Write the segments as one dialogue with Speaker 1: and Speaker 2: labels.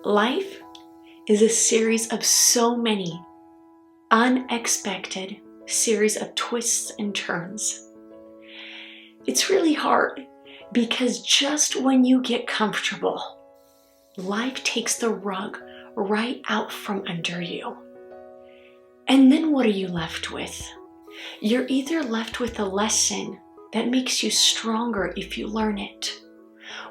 Speaker 1: Life is a series of so many unexpected series of twists and turns. It's really hard because just when you get comfortable, life takes the rug right out from under you. And then what are you left with? You're either left with a lesson that makes you stronger if you learn it,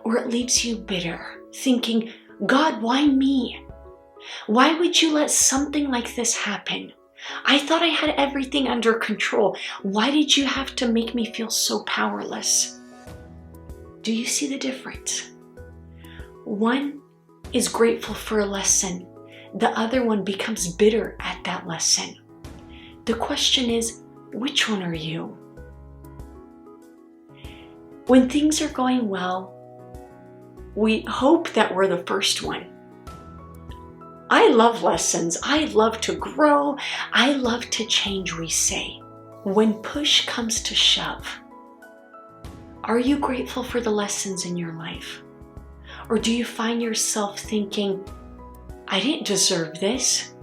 Speaker 1: or it leaves you bitter, thinking, God, why me? Why would you let something like this happen? I thought I had everything under control. Why did you have to make me feel so powerless? Do you see the difference? One is grateful for a lesson. The other one becomes bitter at that lesson. The question is, which one are you? When things are going well, we hope that we're the first one. I love lessons. I love to grow. I love to change, we say. When push comes to shove, are you grateful for the lessons in your life? Or do you find yourself thinking, I didn't deserve this.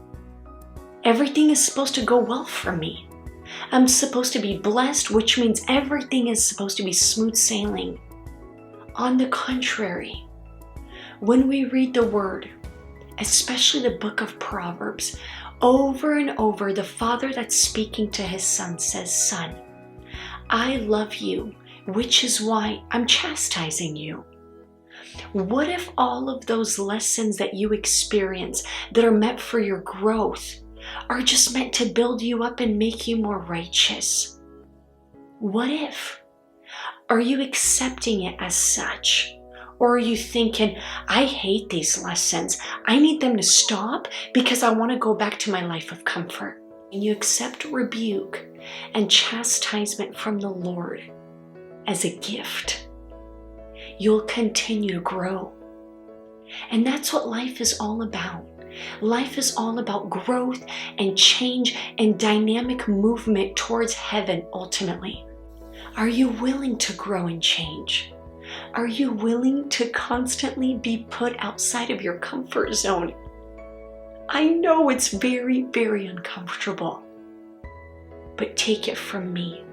Speaker 1: Everything is supposed to go well for me. I'm supposed to be blessed, which means everything is supposed to be smooth sailing. On the contrary, when we read the Word, especially the book of Proverbs, over and over, the father that's speaking to his son says, Son, I love you, which is why I'm chastising you. What if all of those lessons that you experience that are meant for your growth are just meant to build you up and make you more righteous? What if? Are you accepting it as such? Or are you thinking, I hate these lessons. I need them to stop because I want to go back to my life of comfort. And you accept rebuke and chastisement from the Lord as a gift. You'll continue to grow. And that's what life is all about. Life is all about growth and change and dynamic movement towards heaven ultimately. Are you willing to grow and change? Are you willing to constantly be put outside of your comfort zone? I know it's very, very uncomfortable, but take it from me,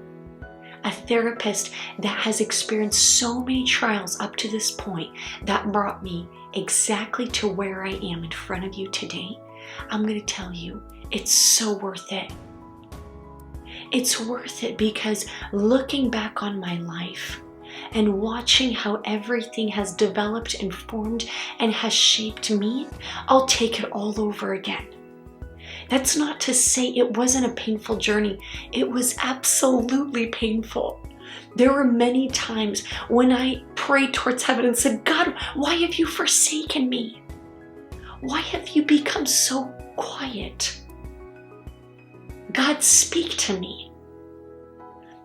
Speaker 1: a therapist that has experienced so many trials up to this point that brought me exactly to where I am in front of you today. I'm going to tell you, it's so worth it. It's worth it because looking back on my life and watching how everything has developed and formed and has shaped me, I'll take it all over again. That's not to say it wasn't a painful journey. It was absolutely painful. There were many times when I prayed towards heaven and said, God, why have you forsaken me? Why have you become so quiet? God, speak to me.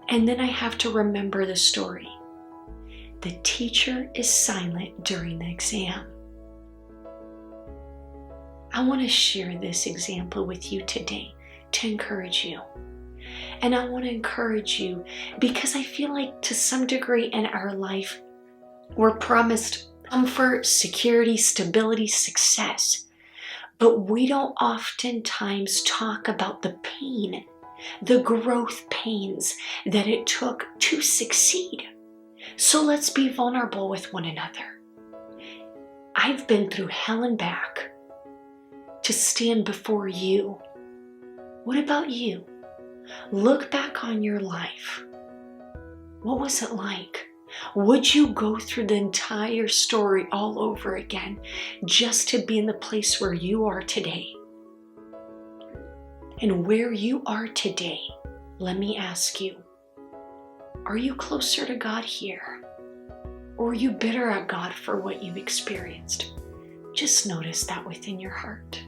Speaker 1: And then I have to remember the story. The teacher is silent during the exam. I want to share this example with you today to encourage you. And I want to encourage you because I feel like to some degree in our life, we're promised comfort, security, stability, success. But we don't oftentimes talk about the pain, the growth pains that it took to succeed. So let's be vulnerable with one another. I've been through hell and back to stand before you. What about you? Look back on your life. What was it like? Would you go through the entire story all over again just to be in the place where you are today? And where you are today, let me ask you, are you closer to God here? Or are you bitter at God for what you've experienced? Just notice that within your heart.